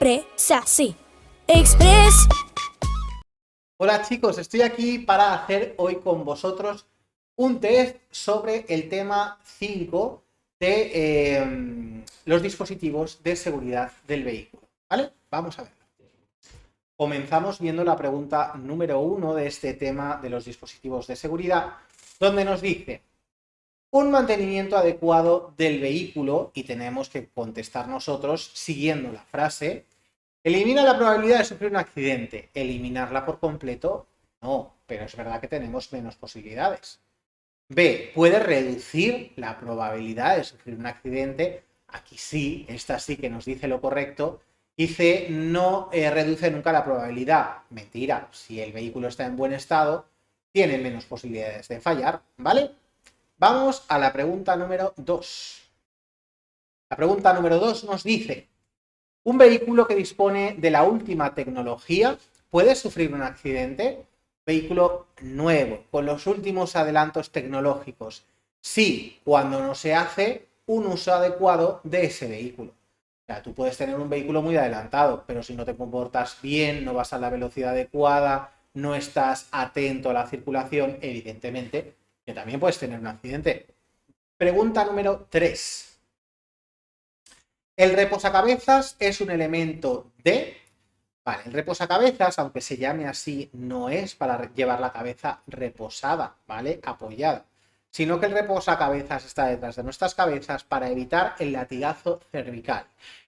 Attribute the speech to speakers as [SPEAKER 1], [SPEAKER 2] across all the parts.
[SPEAKER 1] Expressarse. Express.
[SPEAKER 2] Hola chicos, estoy aquí para hacer hoy con vosotros un test sobre el tema 5 de los dispositivos de seguridad del vehículo, ¿vale? Vamos a verlo. Comenzamos viendo la pregunta número 1 de este tema de los dispositivos de seguridad, donde nos dice un mantenimiento adecuado del vehículo, y tenemos que contestar nosotros siguiendo la frase. ¿Elimina la probabilidad de sufrir un accidente? ¿Eliminarla por completo? No, pero es verdad que tenemos menos posibilidades. B. ¿Puede reducir la probabilidad de sufrir un accidente? Aquí sí, esta sí que nos dice lo correcto. Y C. No reduce nunca la probabilidad. Mentira, si el vehículo está en buen estado, tiene menos posibilidades de fallar, ¿vale? Vamos a la pregunta número 2. La pregunta número 2 nos dice: ¿un vehículo que dispone de la última tecnología puede sufrir un accidente? Vehículo nuevo, con los últimos adelantos tecnológicos. Sí, cuando no se hace un uso adecuado de ese vehículo. O sea, tú puedes tener un vehículo muy adelantado, pero si no te comportas bien, no vas a la velocidad adecuada, no estás atento a la circulación, evidentemente que también puedes tener un accidente. Pregunta número 3. ¿El reposacabezas es un elemento de...? Vale, el reposacabezas, aunque se llame así, no es para llevar la cabeza reposada, ¿vale? Apoyada, sino que el reposacabezas está detrás de nuestras cabezas para evitar el latigazo cervical.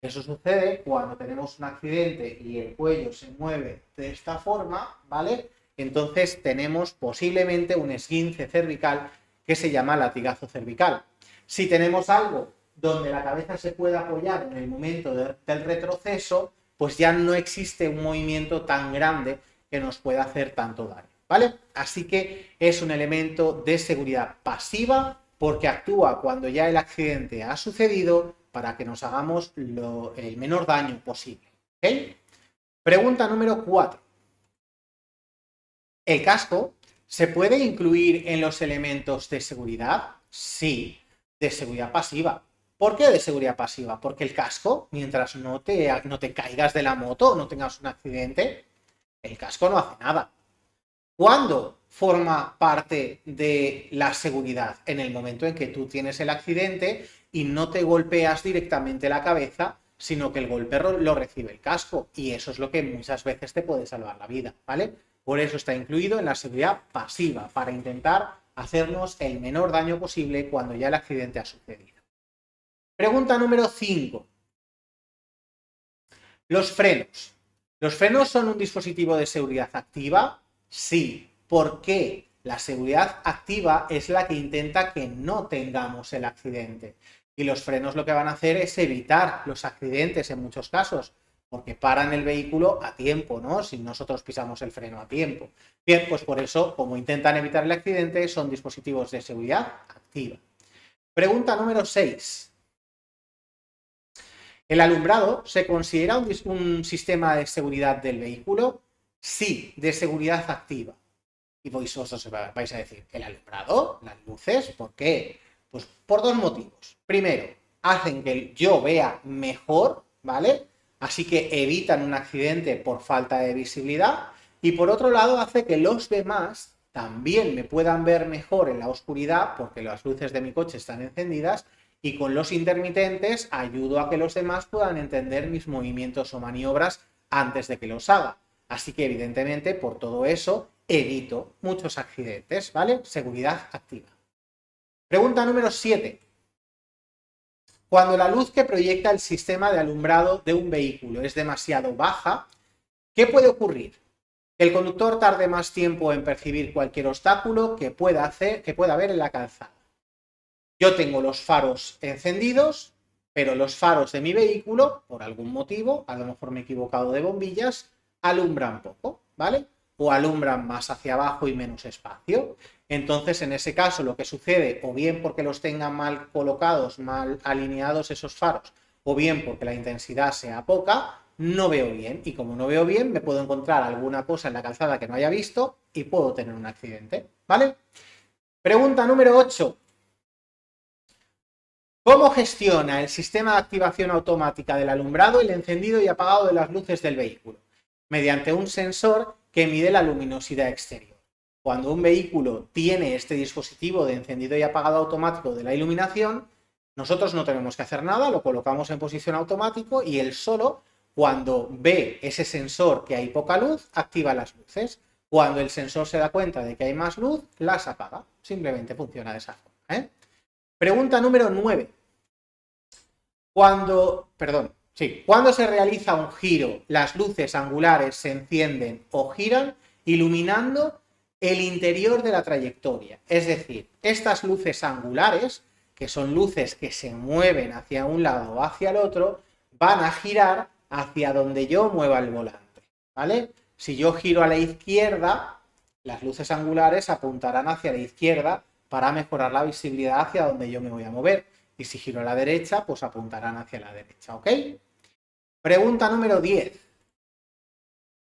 [SPEAKER 2] Eso sucede cuando tenemos un accidente y el cuello se mueve de esta forma, ¿vale? Entonces tenemos posiblemente un esguince cervical que se llama latigazo cervical. Si tenemos algo donde la cabeza se puede apoyar en el momento del retroceso, pues ya no existe un movimiento tan grande que nos pueda hacer tanto daño, ¿vale? Así que es un elemento de seguridad pasiva porque actúa cuando ya el accidente ha sucedido para que nos hagamos el menor daño posible, ¿ok? Pregunta número 4. ¿El casco se puede incluir en los elementos de seguridad? Sí, de seguridad pasiva. ¿Por qué de seguridad pasiva? Porque el casco, mientras no te caigas de la moto o no tengas un accidente, el casco no hace nada. ¿Cuándo forma parte de la seguridad? En el momento en que tú tienes el accidente y no te golpeas directamente la cabeza, sino que el golpe lo recibe el casco. Y eso es lo que muchas veces te puede salvar la vida, ¿vale? Por eso está incluido en la seguridad pasiva, para intentar hacernos el menor daño posible cuando ya el accidente ha sucedido. Pregunta número 5. Los frenos. ¿Los frenos son un dispositivo de seguridad activa? Sí. ¿Por qué? La seguridad activa es la que intenta que no tengamos el accidente. Y los frenos lo que van a hacer es evitar los accidentes en muchos casos, porque paran el vehículo a tiempo, ¿no? Si nosotros pisamos el freno a tiempo. Bien, pues por eso, como intentan evitar el accidente, son dispositivos de seguridad activa. Pregunta número 6. ¿El alumbrado se considera un sistema de seguridad del vehículo? Sí, de seguridad activa. Y vosotros vais a decir, ¿el alumbrado? ¿Las luces? ¿Por qué? Pues por dos motivos. Primero, hacen que yo vea mejor, ¿vale? Así que evitan un accidente por falta de visibilidad. Y por otro lado, hace que los demás también me puedan ver mejor en la oscuridad, porque las luces de mi coche están encendidas, y con los intermitentes ayudo a que los demás puedan entender mis movimientos o maniobras antes de que los haga. Así que evidentemente por todo eso evito muchos accidentes, ¿vale? Seguridad activa. Pregunta número 7. Cuando la luz que proyecta el sistema de alumbrado de un vehículo es demasiado baja, ¿qué puede ocurrir? Que el conductor tarde más tiempo en percibir cualquier obstáculo que pueda haber en la calzada. Yo tengo los faros encendidos, pero los faros de mi vehículo, por algún motivo, a lo mejor me he equivocado de bombillas, alumbran poco, ¿vale? O alumbran más hacia abajo y menos espacio. Entonces, en ese caso, lo que sucede, o bien porque los tengan mal colocados, mal alineados esos faros, o bien porque la intensidad sea poca, no veo bien. Y como no veo bien, me puedo encontrar alguna cosa en la calzada que no haya visto y puedo tener un accidente, ¿vale? Pregunta número 8. ¿Cómo gestiona el sistema de activación automática del alumbrado el encendido y apagado de las luces del vehículo? Mediante un sensor que mide la luminosidad exterior. Cuando un vehículo tiene este dispositivo de encendido y apagado automático de la iluminación, nosotros no tenemos que hacer nada, lo colocamos en posición automático y él solo, cuando ve ese sensor que hay poca luz, activa las luces. Cuando el sensor se da cuenta de que hay más luz, las apaga. Simplemente funciona de esa forma, ¿eh? Pregunta número 9. Cuando se realiza un giro, las luces angulares se encienden o giran, iluminando el interior de la trayectoria. Es decir, estas luces angulares, que son luces que se mueven hacia un lado o hacia el otro, van a girar hacia donde yo mueva el volante, ¿vale? Si yo giro a la izquierda, las luces angulares apuntarán hacia la izquierda para mejorar la visibilidad hacia donde yo me voy a mover. Y si giro a la derecha, pues apuntarán hacia la derecha, ¿ok? Pregunta número 10.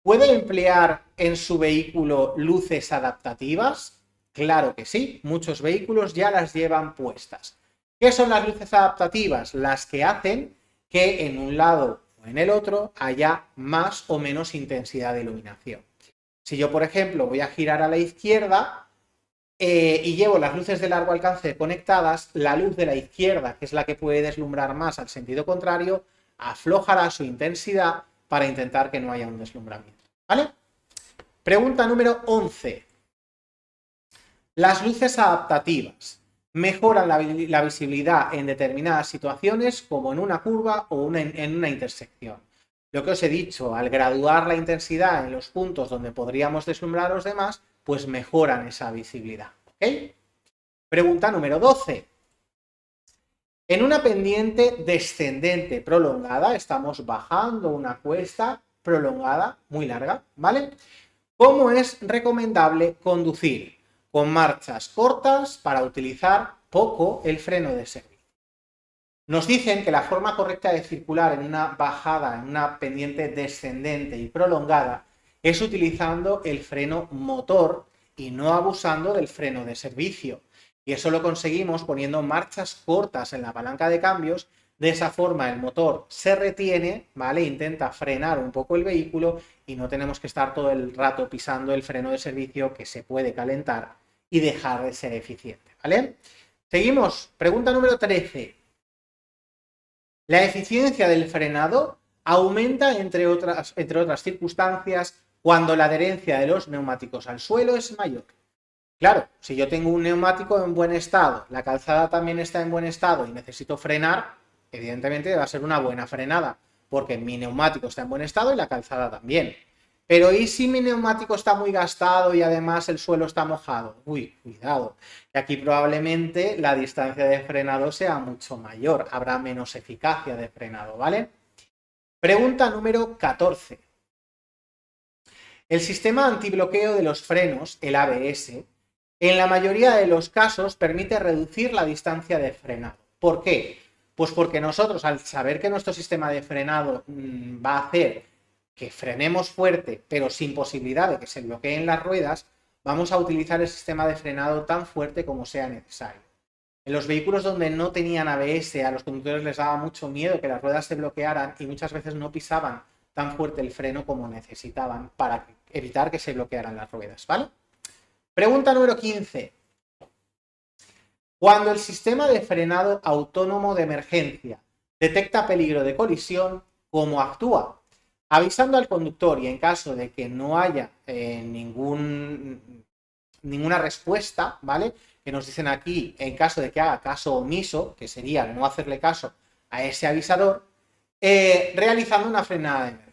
[SPEAKER 2] ¿Puede emplear en su vehículo luces adaptativas? Claro que sí, muchos vehículos ya las llevan puestas. ¿Qué son las luces adaptativas? Las que hacen que en un lado o en el otro haya más o menos intensidad de iluminación. Si yo, por ejemplo, voy a girar a la izquierda y llevo las luces de largo alcance conectadas, la luz de la izquierda, que es la que puede deslumbrar más al sentido contrario, aflojará su intensidad para intentar que no haya un deslumbramiento, ¿vale? Pregunta número 11. Las luces adaptativas mejoran la visibilidad en determinadas situaciones, como en una curva o en una intersección. Lo que os he dicho, al graduar la intensidad en los puntos donde podríamos deslumbrar a los demás, pues mejoran esa visibilidad, ¿ok? Pregunta número 12. En una pendiente descendente prolongada, estamos bajando una cuesta prolongada, muy larga, ¿vale? ¿Cómo es recomendable conducir? Con marchas cortas para utilizar poco el freno de servicio. Nos dicen que la forma correcta de circular en una bajada, en una pendiente descendente y prolongada, es utilizando el freno motor y no abusando del freno de servicio. Y eso lo conseguimos poniendo marchas cortas en la palanca de cambios. De esa forma el motor se retiene, ¿vale? Intenta frenar un poco el vehículo y no tenemos que estar todo el rato pisando el freno de servicio, que se puede calentar y dejar de ser eficiente, ¿vale? Seguimos. Pregunta número 13. La eficiencia del frenado aumenta, entre otras circunstancias, cuando la adherencia de los neumáticos al suelo es mayor. Claro, si yo tengo un neumático en buen estado, la calzada también está en buen estado y necesito frenar, evidentemente va a ser una buena frenada, porque mi neumático está en buen estado y la calzada también. Pero ¿y si mi neumático está muy gastado y además el suelo está mojado? Uy, cuidado. Y aquí probablemente la distancia de frenado sea mucho mayor, habrá menos eficacia de frenado, ¿vale? Pregunta número 14. El sistema antibloqueo de los frenos, el ABS, en la mayoría de los casos permite reducir la distancia de frenado. ¿Por qué? Pues porque nosotros, al saber que nuestro sistema de frenado va a hacer que frenemos fuerte, pero sin posibilidad de que se bloqueen las ruedas, vamos a utilizar el sistema de frenado tan fuerte como sea necesario. En los vehículos donde no tenían ABS, a los conductores les daba mucho miedo que las ruedas se bloquearan y muchas veces no pisaban tan fuerte el freno como necesitaban para evitar que se bloquearan las ruedas, ¿vale? Pregunta número 15. Cuando el sistema de frenado autónomo de emergencia detecta peligro de colisión, ¿cómo actúa? Avisando al conductor, y en caso de que no haya ninguna respuesta, ¿vale? Que nos dicen aquí, en caso de que haga caso omiso, que sería no hacerle caso a ese avisador, realizando una frenada de emergencia.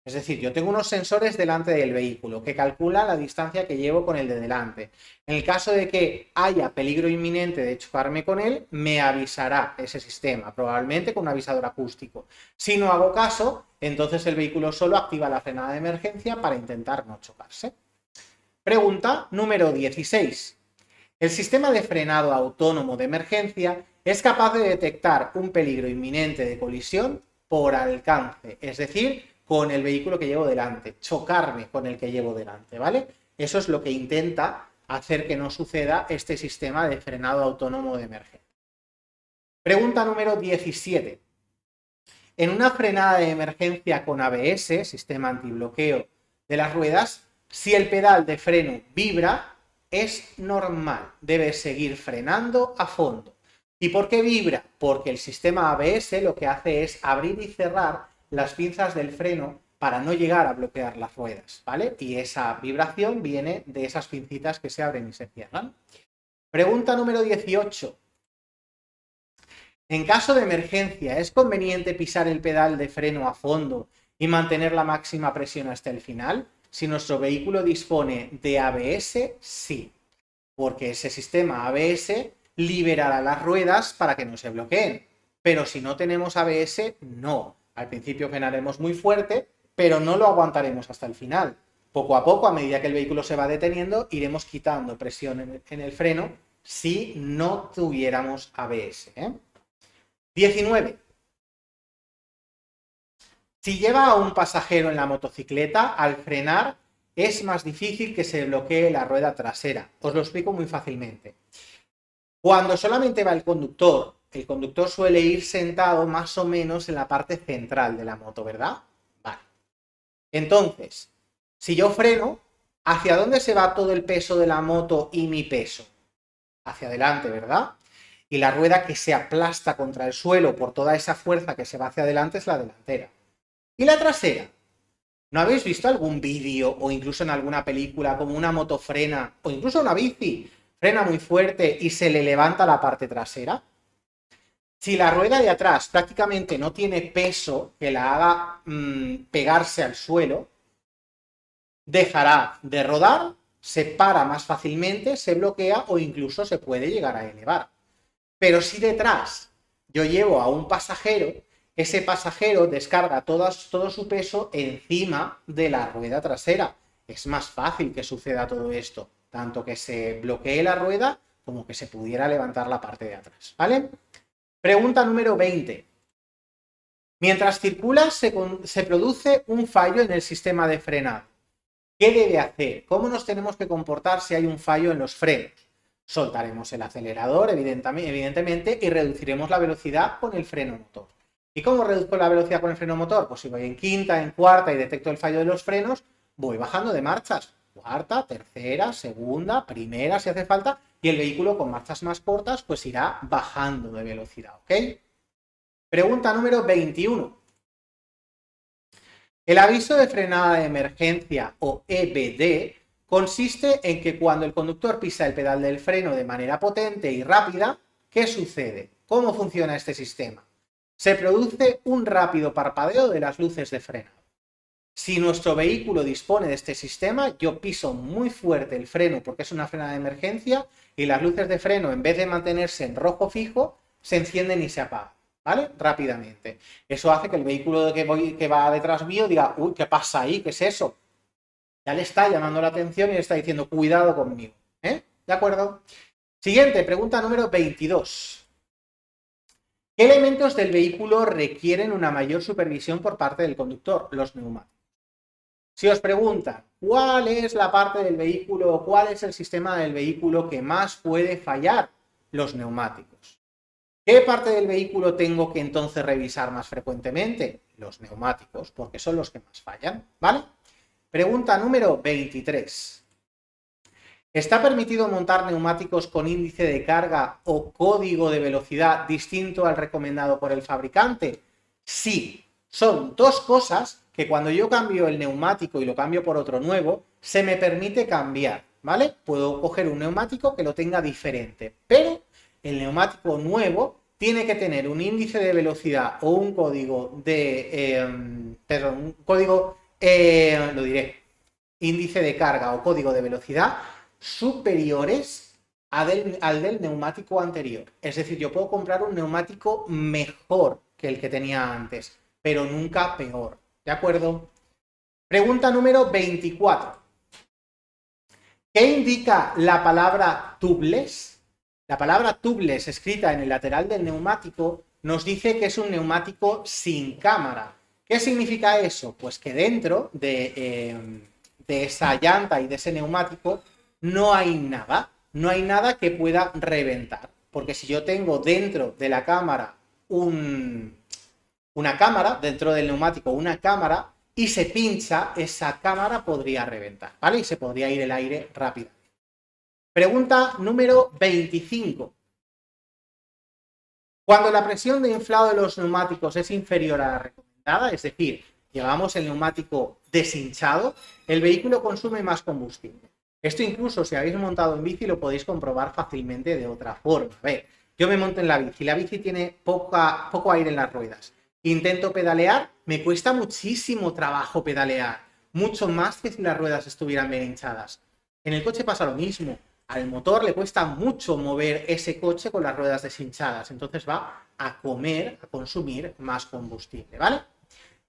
[SPEAKER 2] Es decir, yo tengo unos sensores delante del vehículo que calculan la distancia que llevo con el de delante. En el caso de que haya peligro inminente de chocarme con él, me avisará ese sistema, probablemente con un avisador acústico. Si no hago caso, entonces el vehículo solo activa la frenada de emergencia para intentar no chocarse. Pregunta número 16. El sistema de frenado autónomo de emergencia es capaz de detectar un peligro inminente de colisión por alcance, es decir, con el vehículo que llevo delante, chocarme con el que llevo delante, ¿vale? Eso es lo que intenta hacer que no suceda este sistema de frenado autónomo de emergencia. Pregunta número 17. En una frenada de emergencia con ABS, sistema antibloqueo de las ruedas, si el pedal de freno vibra, es normal, debes seguir frenando a fondo. ¿Y por qué vibra? Porque el sistema ABS lo que hace es abrir y cerrar las pinzas del freno para no llegar a bloquear las ruedas, ¿vale? Y esa vibración viene de esas pincitas que se abren y se cierran. Pregunta número 18. En caso de emergencia, ¿es conveniente pisar el pedal de freno a fondo y mantener la máxima presión hasta el final? Si nuestro vehículo dispone de ABS, sí, porque ese sistema ABS liberará las ruedas para que no se bloqueen. Pero si no tenemos ABS, no. Al principio frenaremos muy fuerte, pero no lo aguantaremos hasta el final. Poco a poco, a medida que el vehículo se va deteniendo, iremos quitando presión en el freno si no tuviéramos ABS, 19. Si lleva a un pasajero en la motocicleta, al frenar es más difícil que se bloquee la rueda trasera. Os lo explico muy fácilmente. Cuando solamente va el conductor suele ir sentado más o menos en la parte central de la moto, ¿verdad? Vale. Entonces, si yo freno, ¿hacia dónde se va todo el peso de la moto y mi peso? Hacia adelante, ¿verdad? Y la rueda que se aplasta contra el suelo por toda esa fuerza que se va hacia adelante es la delantera. ¿Y la trasera? ¿No habéis visto algún vídeo o incluso en alguna película como una moto frena o incluso una bici frena muy fuerte y se le levanta la parte trasera? Si la rueda de atrás prácticamente no tiene peso que la haga pegarse al suelo, dejará de rodar, se para más fácilmente, se bloquea o incluso se puede llegar a elevar. Pero si detrás yo llevo a un pasajero, ese pasajero descarga todo su peso encima de la rueda trasera. Es más fácil que suceda todo esto, tanto que se bloquee la rueda como que se pudiera levantar la parte de atrás, ¿vale? Pregunta número 20. Mientras circula se produce un fallo en el sistema de frenado. ¿Qué debe hacer? ¿Cómo nos tenemos que comportar si hay un fallo en los frenos? Soltaremos el acelerador, evidentemente, y reduciremos la velocidad con el freno motor. ¿Y cómo reduzco la velocidad con el freno motor? Pues si voy en quinta, en cuarta y detecto el fallo de los frenos, voy bajando de marchas. Cuarta, tercera, segunda, primera si hace falta, y el vehículo con marchas más cortas pues irá bajando de velocidad, ¿ok? Pregunta número 21. El aviso de frenada de emergencia o EBD consiste en que cuando el conductor pisa el pedal del freno de manera potente y rápida, ¿qué sucede? ¿Cómo funciona este sistema? Se produce un rápido parpadeo de las luces de frenado. Si nuestro vehículo dispone de este sistema, yo piso muy fuerte el freno porque es una frenada de emergencia y las luces de freno, en vez de mantenerse en rojo fijo, se encienden y se apagan, ¿vale? Rápidamente. Eso hace que el vehículo que va detrás mío diga, uy, ¿qué pasa ahí? ¿Qué es eso? Ya le está llamando la atención y le está diciendo, cuidado conmigo, ¿De acuerdo? Siguiente, pregunta número 22. ¿Qué elementos del vehículo requieren una mayor supervisión por parte del conductor? Los neumáticos. Si os preguntan, ¿cuál es la parte del vehículo o cuál es el sistema del vehículo que más puede fallar? Los neumáticos. ¿Qué parte del vehículo tengo que entonces revisar más frecuentemente? Los neumáticos, porque son los que más fallan, ¿vale? Pregunta número 23. ¿Está permitido montar neumáticos con índice de carga o código de velocidad distinto al recomendado por el fabricante? Sí, son dos cosas que cuando yo cambio el neumático y lo cambio por otro nuevo, se me permite cambiar, ¿vale? Puedo coger un neumático que lo tenga diferente, pero el neumático nuevo tiene que tener un índice de velocidad o un código de... índice de carga o código de velocidad superiores al del neumático anterior. Es decir, yo puedo comprar un neumático mejor que el que tenía antes, pero nunca peor. ¿De acuerdo? Pregunta número 24. ¿Qué indica la palabra tubeless? La palabra tubeless escrita en el lateral del neumático nos dice que es un neumático sin cámara. ¿Qué significa eso? Pues que dentro de esa llanta y de ese neumático no hay nada que pueda reventar. porque si yo tengo dentro de la cámara una cámara, dentro del neumático una cámara, y se pincha, esa cámara podría reventar, ¿vale? Y se podría ir el aire rápido. Pregunta número 25. Cuando la presión de inflado de los neumáticos es inferior a la recomendada, es decir, llevamos el neumático deshinchado, el vehículo consume más combustible. Esto incluso si habéis montado en bici lo podéis comprobar fácilmente de otra forma. A ver, yo me monto en la bici tiene poco aire en las ruedas. Intento pedalear, me cuesta muchísimo trabajo pedalear, mucho más que si las ruedas estuvieran bien hinchadas. En el coche pasa lo mismo. Al motor le cuesta mucho mover ese coche con las ruedas deshinchadas, entonces va a consumir más combustible, ¿vale?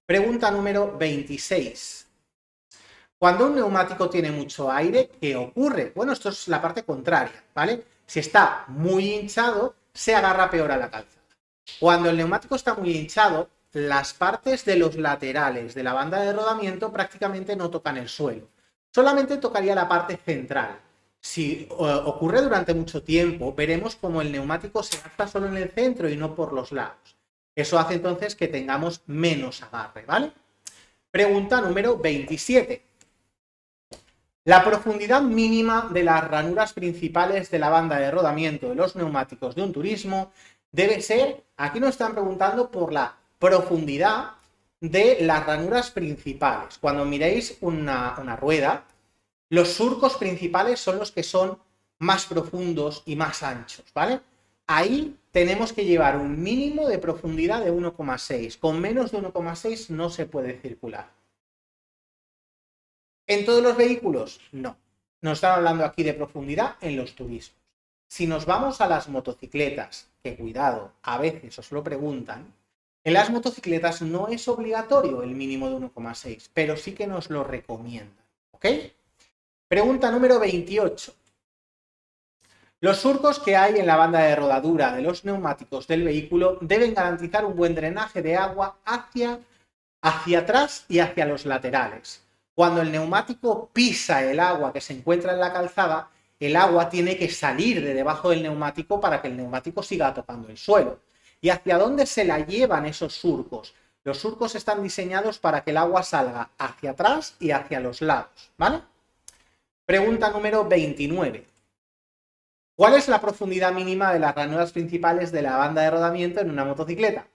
[SPEAKER 2] Pregunta número 26. Cuando un neumático tiene mucho aire, ¿qué ocurre? Bueno, esto es la parte contraria, ¿vale? Si está muy hinchado, se agarra peor a la calzada. Cuando el neumático está muy hinchado, las partes de los laterales de la banda de rodamiento prácticamente no tocan el suelo. Solamente tocaría la parte central. Si ocurre durante mucho tiempo, veremos como el neumático se gasta solo en el centro y no por los lados. Eso hace entonces que tengamos menos agarre, ¿vale? Pregunta número 27. La profundidad mínima de las ranuras principales de la banda de rodamiento de los neumáticos de un turismo debe ser, aquí nos están preguntando por la profundidad de las ranuras principales. Cuando miréis una rueda, los surcos principales son los que son más profundos y más anchos, ¿vale? Ahí tenemos que llevar un mínimo de profundidad de 1,6. Con menos de 1,6 no se puede circular. ¿En todos los vehículos? No. Nos están hablando aquí de profundidad en los turismos. Si nos vamos a las motocicletas, que cuidado, a veces os lo preguntan, en las motocicletas no es obligatorio el mínimo de 1,6, pero sí que nos lo recomiendan, ¿ok? Pregunta número 28. Los surcos que hay en la banda de rodadura de los neumáticos del vehículo deben garantizar un buen drenaje de agua hacia atrás y hacia los laterales. Cuando el neumático pisa el agua que se encuentra en la calzada, el agua tiene que salir de debajo del neumático para que el neumático siga tocando el suelo. ¿Y hacia dónde se la llevan esos surcos? Los surcos están diseñados para que el agua salga hacia atrás y hacia los lados, ¿vale? Pregunta número 29. ¿Cuál es la profundidad mínima de las ranuras principales de la banda de rodamiento en una motocicleta?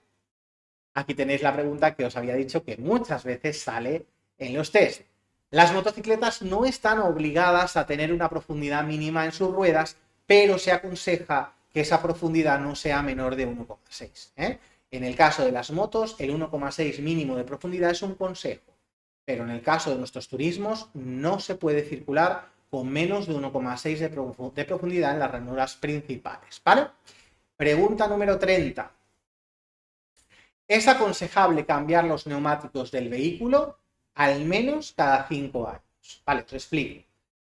[SPEAKER 2] Aquí tenéis la pregunta que os había dicho que muchas veces sale en los test. Las motocicletas no están obligadas a tener una profundidad mínima en sus ruedas, pero se aconseja que esa profundidad no sea menor de 1,6. En el caso de las motos, el 1,6 mínimo de profundidad es un consejo. Pero en el caso de nuestros turismos no se puede circular con menos de 1,6 de profundidad en las ranuras principales, ¿vale? Pregunta número 30. ¿Es aconsejable cambiar los neumáticos del vehículo al menos cada 5 años? Vale, os explico.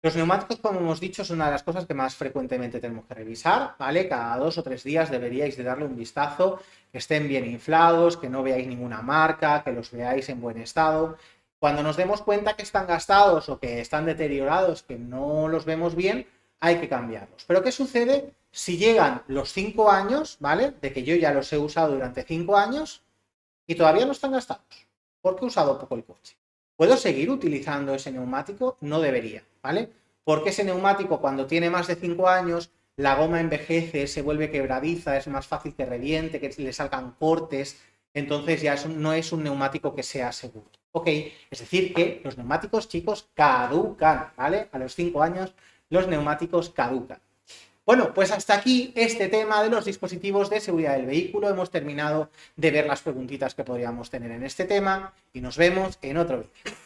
[SPEAKER 2] Los neumáticos, como hemos dicho, son una de las cosas que más frecuentemente tenemos que revisar, ¿vale? Cada 2 o 3 días deberíais de darle un vistazo, que estén bien inflados, que no veáis ninguna marca, que los veáis en buen estado. Cuando nos demos cuenta que están gastados o que están deteriorados, que no los vemos bien, hay que cambiarlos. Pero ¿qué sucede si llegan los 5 años, ¿vale? De que yo ya los he usado durante 5 años y todavía no están gastados, porque he usado poco el coche. ¿Puedo seguir utilizando ese neumático? No debería, ¿vale? Porque ese neumático, cuando tiene más de 5 años, la goma envejece, se vuelve quebradiza, es más fácil que reviente, que le salgan cortes, entonces ya no es un neumático que sea seguro. Ok, es decir que los neumáticos, chicos, caducan, ¿vale? A los 5 años los neumáticos caducan. Bueno, pues hasta aquí este tema de los dispositivos de seguridad del vehículo. Hemos terminado de ver las preguntitas que podríamos tener en este tema y nos vemos en otro vídeo.